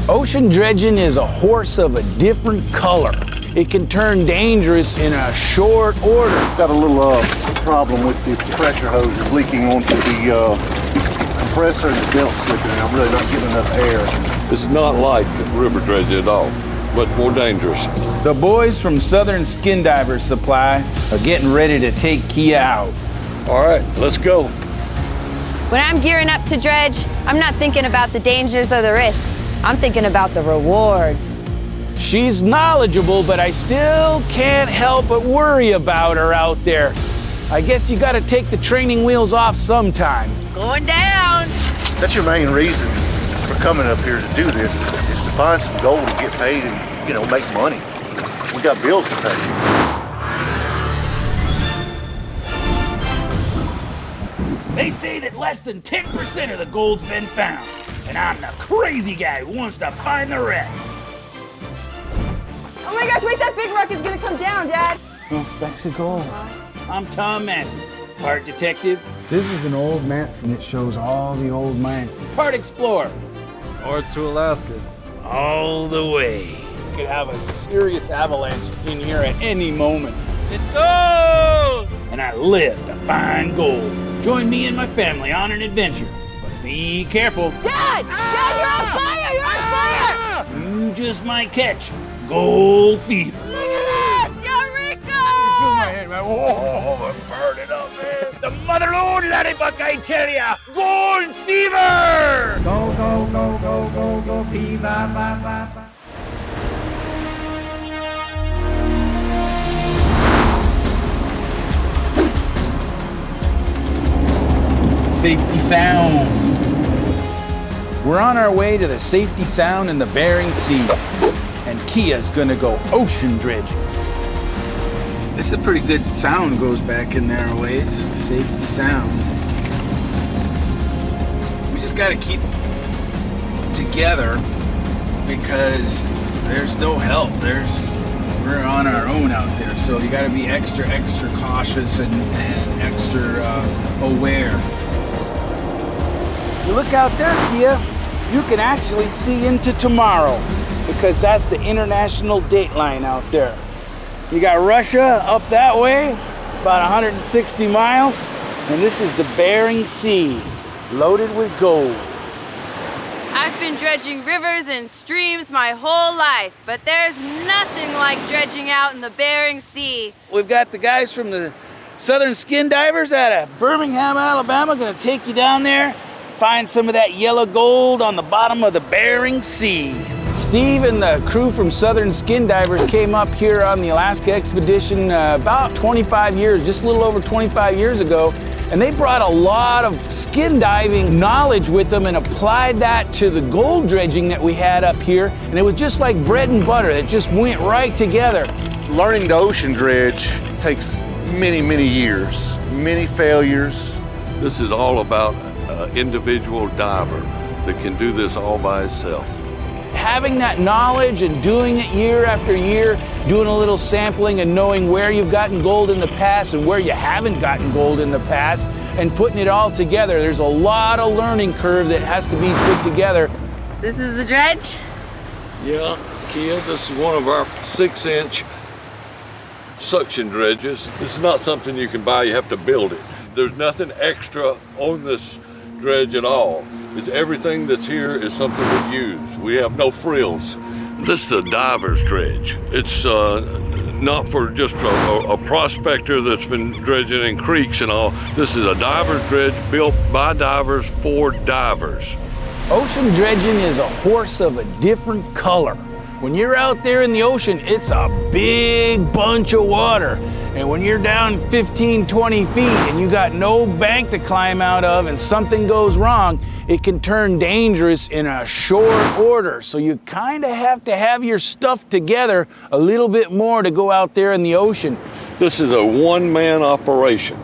Ocean dredging is a horse of a different color. It can turn dangerous in a short order. Got a little problem with the pressure hose leaking onto the compressor and the belt slipping, and I'm really not getting enough air. It's not like river dredging at all, but more dangerous. The boys from Southern Skin Diver Supply are getting ready to take Kia out. All right, let's go. When I'm gearing up to dredge, I'm not thinking about the dangers or the risks. I'm thinking about the rewards. She's knowledgeable, but I still can't help but worry about her out there. I guess you gotta take the training wheels off sometime. Going down. That's your main reason for coming up here to do this, is to find some gold and get paid and, you know, make money. We got bills to pay. They say that less than 10% of the gold's been found, and I'm the crazy guy who wants to find the rest. Oh my gosh, wait, that big rock is gonna come down, Dad. No specks of gold. I'm Tom Massey, part detective, This is an old map and it shows all the old mines. part explorer, Or to Alaska. all the way. We could have a serious avalanche in here at any moment. Let's go! And I live to find gold. Join me and my family on an adventure. But be careful. Dad! Dad, you're on fire! You're on fire! You just might catch gold fever. Look at this! Eureka! Oh, I'm burning up, man. The motherlode, laddybuck, I tell ya. Gold fever! Go, go, go, go, go, go, fever, ba, ba, ba. Safety Sound. We're on our way to the Safety Sound in the Bering Sea, and Kia's gonna go ocean dredging. It's a pretty good sound goes back in there a ways, Safety Sound. We just gotta keep together because there's no help. We're on our own out there, so you gotta be extra cautious and extra aware. You look out there, Kia, you can actually see into tomorrow because that's the international date line out there. You got Russia up that way, about 160 miles, and this is the Bering Sea, loaded with gold. I've been dredging rivers and streams my whole life, but there's nothing like dredging out in the Bering Sea. We've got the guys from the Southern Skin Divers out of Birmingham, Alabama, gonna take you down there, find some of that yellow gold on the bottom of the Bering Sea. Steve and the crew from Southern Skin Divers came up here on the Alaska expedition about 25 years, just a little over 25 years ago, and they brought a lot of skin diving knowledge with them and applied that to the gold dredging that we had up here, and it was just like bread and butter. It just went right together. Learning to ocean dredge takes many years, many failures. This is all about an individual diver that can do this all by himself. Having that knowledge and doing it year after year, doing a little sampling and knowing where you've gotten gold in the past and where you haven't gotten gold in the past and putting it all together. There's a lot of learning curve that has to be put together. This is the dredge? Yeah, Kia, this is one of our 6-inch suction dredges. This is not something you can buy, you have to build it. There's nothing extra on this dredge at all. It's everything that's here is something we use. We have no frills. This is a diver's dredge. It's not for just a prospector that's been dredging in creeks and all. This is a diver's dredge built by divers for divers. Ocean dredging is a horse of a different color. When you're out there in the ocean, it's a big bunch of water. And when you're down 15, 20 feet and you got no bank to climb out of and something goes wrong, it can turn dangerous in a short order. So you kind of have to have your stuff together a little bit more to go out there in the ocean. This is a one-man operation,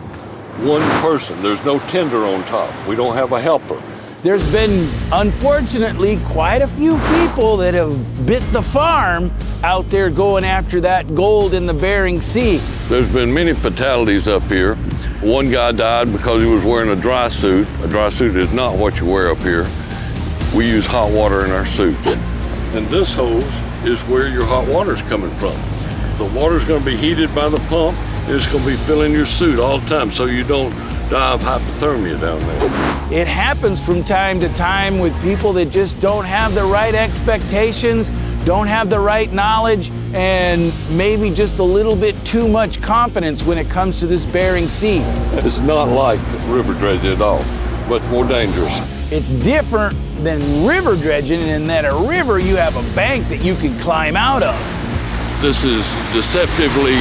one person. There's no tender on top. We don't have a helper. There's been, unfortunately, quite a few people that have bit the farm out there going after that gold in the Bering Sea. There's been many fatalities up here. One guy died because he was wearing a dry suit. A dry suit is not what you wear up here. We use hot water in our suits. And this hose is where your hot water is coming from. The water's going to be heated by the pump, and it's going to be filling your suit all the time so you don't die of hypothermia down there. It happens from time to time with people that just don't have the right expectations, don't have the right knowledge, and maybe just a little bit too much confidence when it comes to this Bering Sea. It's not like river dredging at all, much more dangerous. It's different than river dredging in that a river, you have a bank that you can climb out of. This is deceptively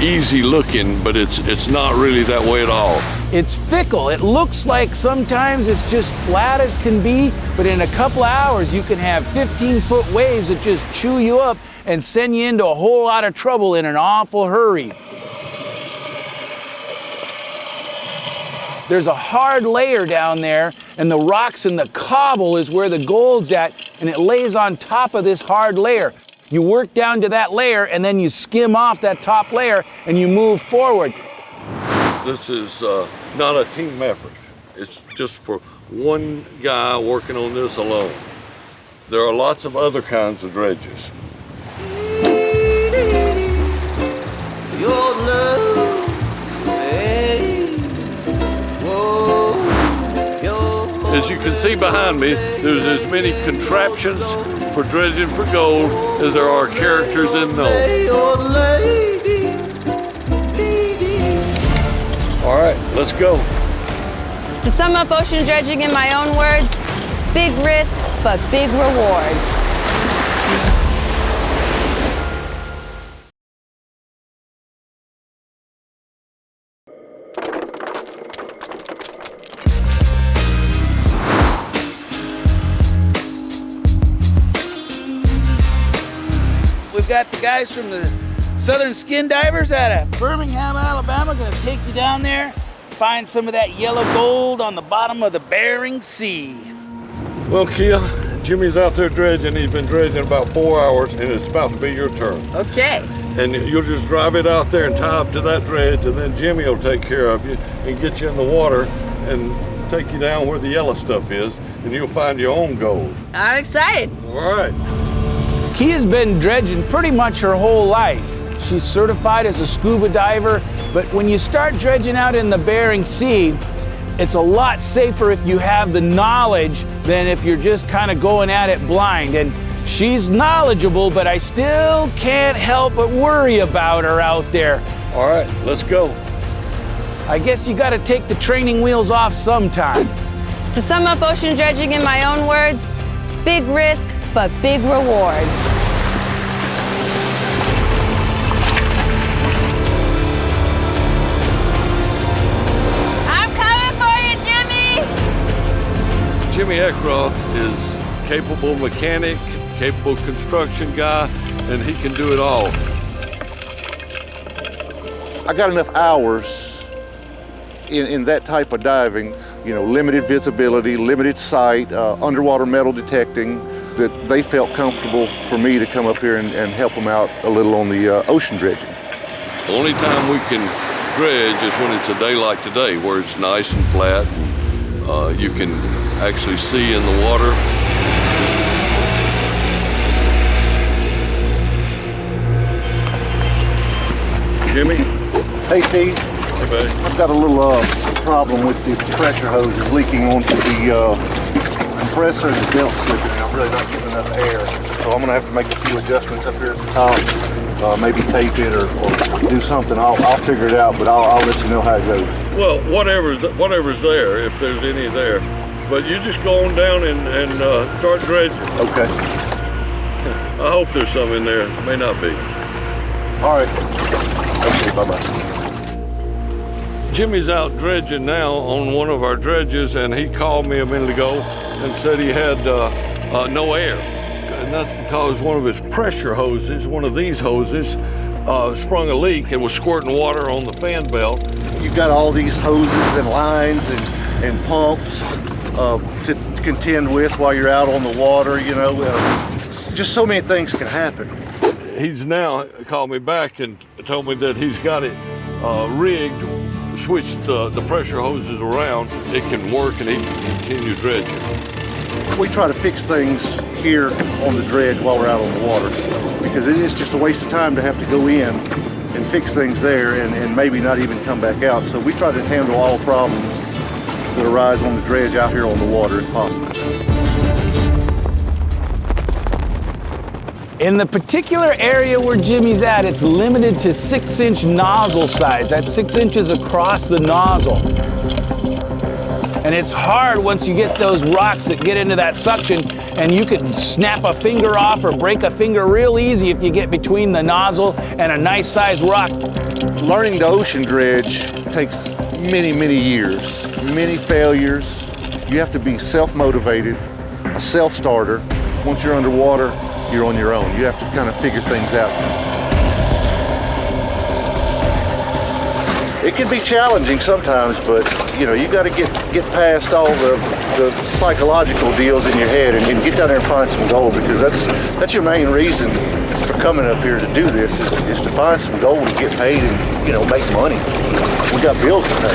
easy looking, but it's not really that way at all. It's fickle. It looks like sometimes it's just flat as can be, but in a couple of hours you can have 15-foot waves that just chew you up and send you into a whole lot of trouble in an awful hurry. There's a hard layer down there, and the rocks and the cobble is where the gold's at, and it lays on top of this hard layer. You work down to that layer, and then you skim off that top layer, and you move forward. This is not a team effort. It's just for one guy working on this alone. There are lots of other kinds of dredges. Your love, hey, whoa, As you can see behind me, there's as many contraptions for dredging for gold as there are characters in Nome. All right, let's go. To sum up ocean dredging in my own words, big risk, but big rewards. We've got the guys from the Southern Skin Divers out of Birmingham, Alabama, gonna take you down there, find some of that yellow gold on the bottom of the Bering Sea. Well, Kia, Jimmy's out there dredging. He's been dredging about 4 hours, and it's about to be your turn. Okay. And you'll just drive it out there and tie up to that dredge, and then Jimmy will take care of you and get you in the water and take you down where the yellow stuff is, and you'll find your own gold. I'm excited. All right. Kia's been dredging pretty much her whole life. She's certified as a scuba diver, but when you start dredging out in the Bering Sea, it's a lot safer if you have the knowledge than if you're just kind of going at it blind. And she's knowledgeable, but I still can't help but worry about her out there. All right, let's go. I guess you gotta take the training wheels off sometime. To sum up ocean dredging in my own words, big risk, but big rewards. I'm coming for you, Jimmy! Jimmy Eckroth is capable mechanic, capable construction guy, and he can do it all. I got enough hours in that type of diving, you know, limited visibility, limited sight, underwater metal detecting, that they felt comfortable for me to come up here and help them out a little on the ocean dredging. The only time we can dredge is when it's a day like today, where it's nice and flat, and you can actually see in the water. Jimmy? Hey, Steve. Hey, buddy. I've got a little problem with the pressure hoses leaking onto the compressor and the belt slipping, and I'm really not getting enough air. So I'm gonna have to make a few adjustments up here at the top. Maybe tape it or do something. I'll figure it out, but I'll let you know how it goes. Well, whatever's there, if there's any there. But you just go on down and start dredging. Okay. I hope there's some in there. May not be. All right. Okay, bye-bye. Jimmy's out dredging now on one of our dredges, and he called me a minute ago and said he had no air. And that's because one of his pressure hoses, one of these hoses, sprung a leak and was squirting water on the fan belt. You've got all these hoses and lines and pumps to contend with while you're out on the water, you know. Just so many things can happen. He's now called me back and told me that he's got it rigged, switched the pressure hoses around. It can work and he can continue dredging. We try to fix things here on the dredge while we're out on the water, because it is just a waste of time to have to go in and fix things there and maybe not even come back out. So we try to handle all problems that arise on the dredge out here on the water if possible. In the particular area where Jimmy's at, it's limited to 6-inch nozzle size. That's 6 inches across the nozzle. And it's hard once you get those rocks that get into that suction, and you can snap a finger off or break a finger real easy if you get between the nozzle and a nice sized rock. Learning to ocean dredge takes many, many years, many failures. You have to be self-motivated, a self-starter. Once you're underwater, you're on your own. You have to kind of figure things out. It can be challenging sometimes, but you know, you got to get past all the psychological deals in your head and get down there and find some gold, because that's your main reason for coming up here to do this is to find some gold and get paid and, you know, make money. We got bills to pay.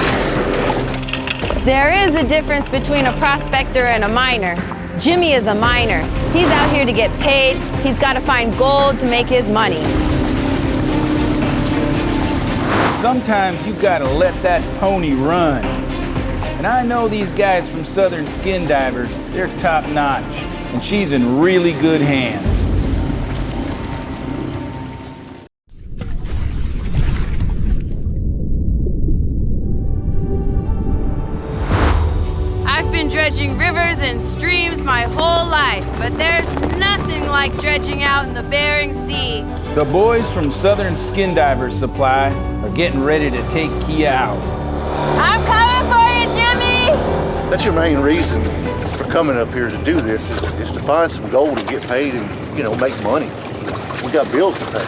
There is a difference between a prospector and a miner. Jimmy is a miner. He's out here to get paid. He's got to find gold to make his money. Sometimes you gotta let that pony run. And I know these guys from Southern Skin Divers, they're top notch, and she's in really good hands. I've been dredging rivers and streams my whole life, but there's nothing like dredging out in the Bering Sea. The boys from Southern Skin Divers Supply are getting ready to take Kia out. I'm coming for you, Jimmy! That's your main reason for coming up here to do this is to find some gold and get paid and, you know, make money. We got bills to pay.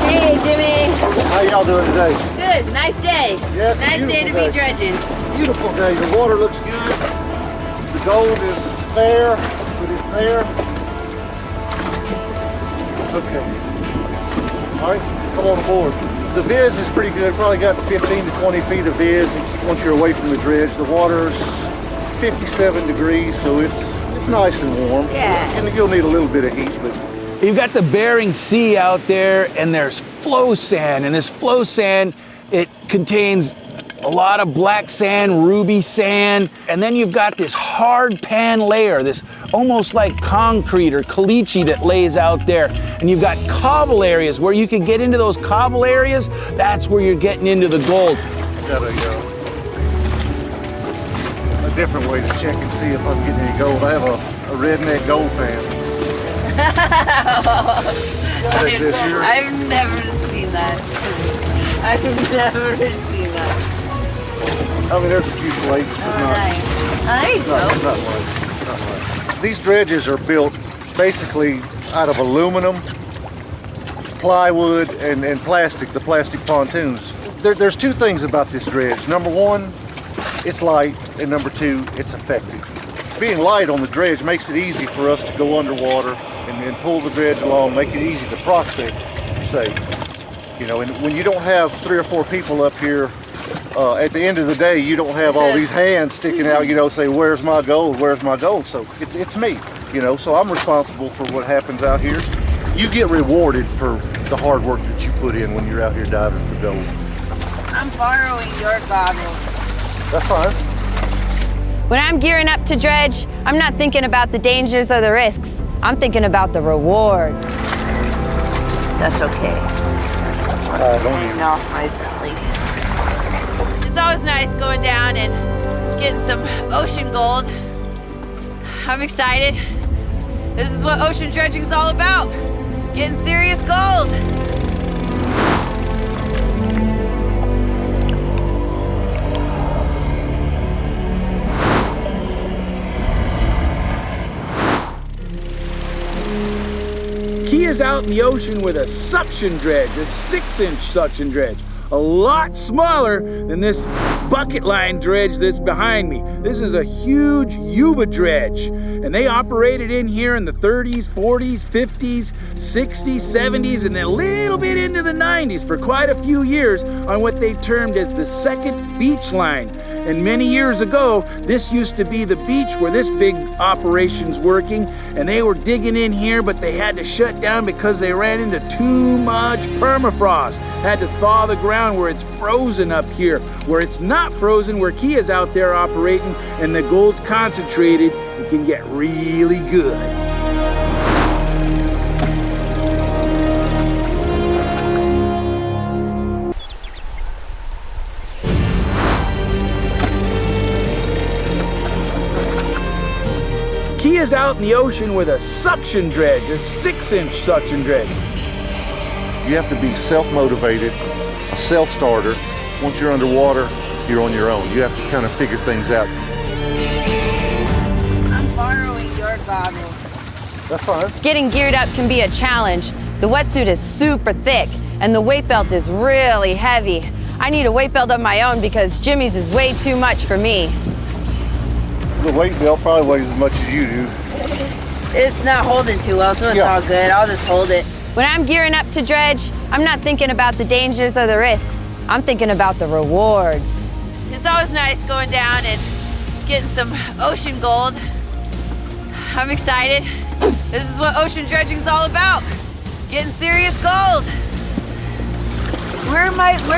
Hey, Jimmy. How y'all doing today? Good, nice day. Yeah, it's a nice day to beautiful be dredging. Beautiful day. The water looks good. The gold is fair. It is there. Okay. All right, come on aboard. The viz is pretty good. Probably got 15 to 20 feet of viz once you're away from the dredge. The water's 57 degrees, so it's nice and warm. Yeah. And you'll need a little bit of heat, but You've got the Bering Sea out there, and there's flow sand, and this flow sand, it contains a lot of black sand, ruby sand, and then you've got this hard pan layer, this almost like concrete or caliche that lays out there, and you've got cobble areas where you can get into those cobble areas. That's where you're getting into the gold. I've got a different way to check and see if I'm getting any gold. I have a redneck gold pan. Take this here. I've never seen that. I've never seen that. I mean, there's a few flakes, but not much. These dredges are built basically out of aluminum, plywood, and plastic, the plastic pontoons. There's two things about this dredge. Number one, it's light, and number two, it's effective. Being light on the dredge makes it easy for us to go underwater and pull the dredge along, make it easy to prospect, say. You know, and when you don't have 3 or 4 people up here, at the end of the day, you don't have all these hands sticking out, you know, say, where's my gold, where's my gold? So it's me, you know, so I'm responsible for what happens out here. You get rewarded for the hard work that you put in when you're out here diving for gold. I'm borrowing your goggles. That's fine. When I'm gearing up to dredge, I'm not thinking about the dangers or the risks. I'm thinking about the rewards. That's okay. Don't Off my belly. It's always nice going down and getting some ocean gold. I'm excited. This is what ocean dredging is all about. Getting serious gold. Kia's out in the ocean with a suction dredge, a 6-inch suction dredge. A lot smaller than this bucket line dredge that's behind me. This is a huge Yuba dredge, and they operated in here in the 30s, 40s, 50s, 60s, 70s, and then a little bit into the 90s for quite a few years on what they termed as the second beach line. And many years ago, this used to be the beach where this big operation's working, and they were digging in here, but they had to shut down because they ran into too much permafrost. Had to thaw the ground where it's frozen up here. Where it's not frozen, where Kia's out there operating and the gold's concentrated, it can get really good. Kia's out in the ocean with a suction dredge, a 6-inch suction dredge. You have to be self-motivated, a self-starter. Once you're underwater, you're on your own. You have to kind of figure things out. I'm borrowing your goggles. That's fine. Getting geared up can be a challenge. The wetsuit is super thick and the weight belt is really heavy. I need a weight belt of my own because Jimmy's is way too much for me. The weight belt probably weighs as much as you do. It's not holding too well, so it's all good. I'll just hold it. When I'm gearing up to dredge, I'm not thinking about the dangers or the risks. I'm thinking about the rewards. It's always nice going down and getting some ocean gold. I'm excited. This is what ocean dredging is all about. Getting serious gold. Where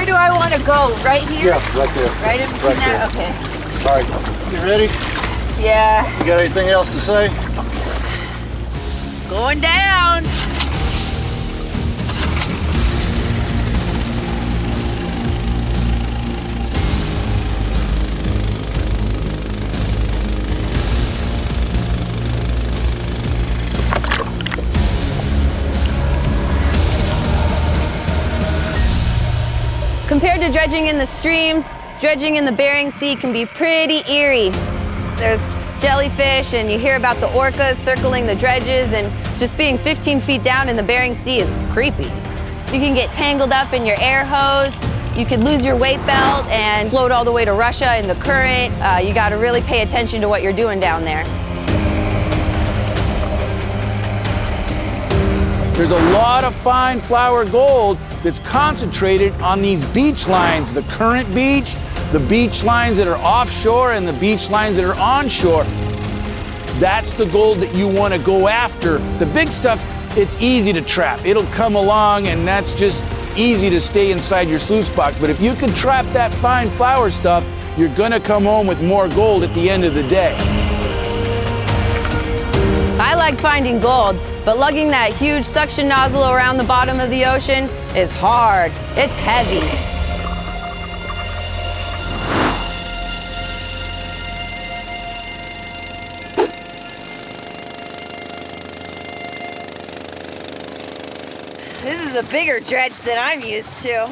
do I want to go? Right here? Yeah, right there. Right in between that? Okay. All right, you ready? Yeah. You got anything else to say? Going down. Compared to dredging in the streams, dredging in the Bering Sea can be pretty eerie. There's jellyfish and you hear about the orcas circling the dredges, and just being 15 feet down in the Bering Sea is creepy. You can get tangled up in your air hose, you could lose your weight belt and float all the way to Russia in the current. You gotta really pay attention to what you're doing down there. There's a lot of fine flour gold that's concentrated on these beach lines, the current beach, the beach lines that are offshore, and the beach lines that are onshore. That's the gold that you want to go after. The big stuff, it's easy to trap. It'll come along and that's just easy to stay inside your sluice box. But if you can trap that fine flour stuff, you're gonna come home with more gold at the end of the day. I like finding gold, but lugging that huge suction nozzle around the bottom of the ocean is hard. It's heavy. This is a bigger dredge than I'm used to.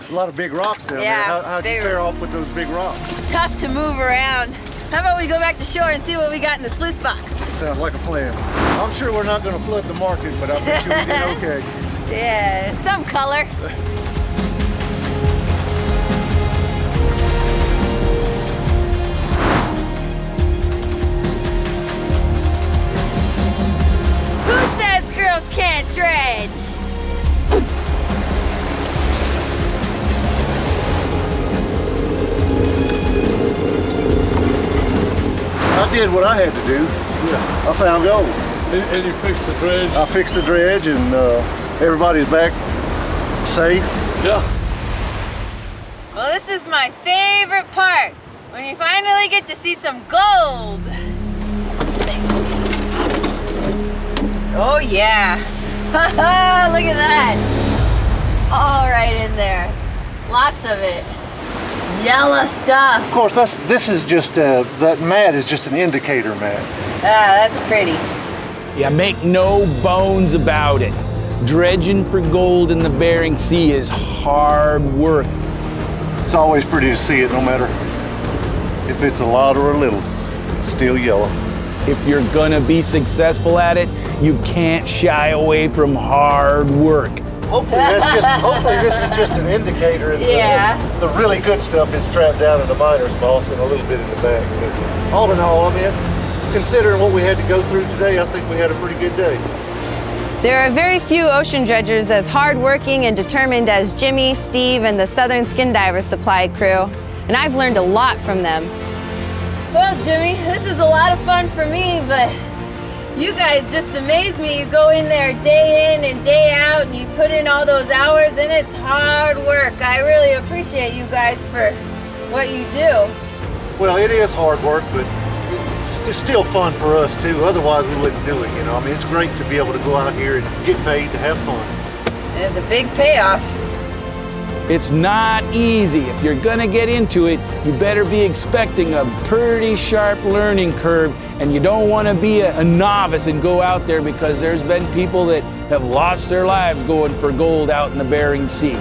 A lot of big rocks down Yeah, there. How'd you bigger. fare off with those big rocks? Tough to move around. How about we go back to shore and see what we got in the sluice box? Sounds like a plan. I'm sure we're not going to flood the market, but I bet you we did okay. Yeah, some color. Who says girls can't dredge? I did what I had to do. Yeah. I found gold. And you fixed the dredge? I fixed the dredge and everybody's back safe. Yeah. Well, this is my favorite part, when you finally get to see some gold. Thanks. Oh yeah. Look at that. All right in there. Lots of it. Yellow stuff. Of course, this is just, that mat is just an indicator mat. Ah, that's pretty. Yeah, make no bones about it. Dredging for gold in the Bering Sea is hard work. It's always pretty to see it, no matter if it's a lot or a little. It's still yellow. If you're gonna be successful at it, you can't shy away from hard work. Hopefully this is just an indicator. And the really good stuff is trapped down in the miner's moss and a little bit in the back. But all in all, I mean, considering what we had to go through today, I think we had a pretty good day. There are very few ocean dredgers as hardworking and determined as Jimmy, Steve, and the Southern Skin Divers supply crew. and I've learned a lot from them. Well, Jimmy, this is a lot of fun for me, but you guys just amaze me. You go in there day in and day out, and you put in all those hours, and it's hard work. I really appreciate you guys for what you do. Well, it is hard work, but it's still fun for us too. Otherwise, we wouldn't do it, you know. I mean, it's great to be able to go out here and get paid to have fun. It's a big payoff. It's not easy. If you're gonna get into it, you better be expecting a pretty sharp learning curve, and you don't wanna be a novice and go out there, because there's been people that have lost their lives going for gold out in the Bering Sea.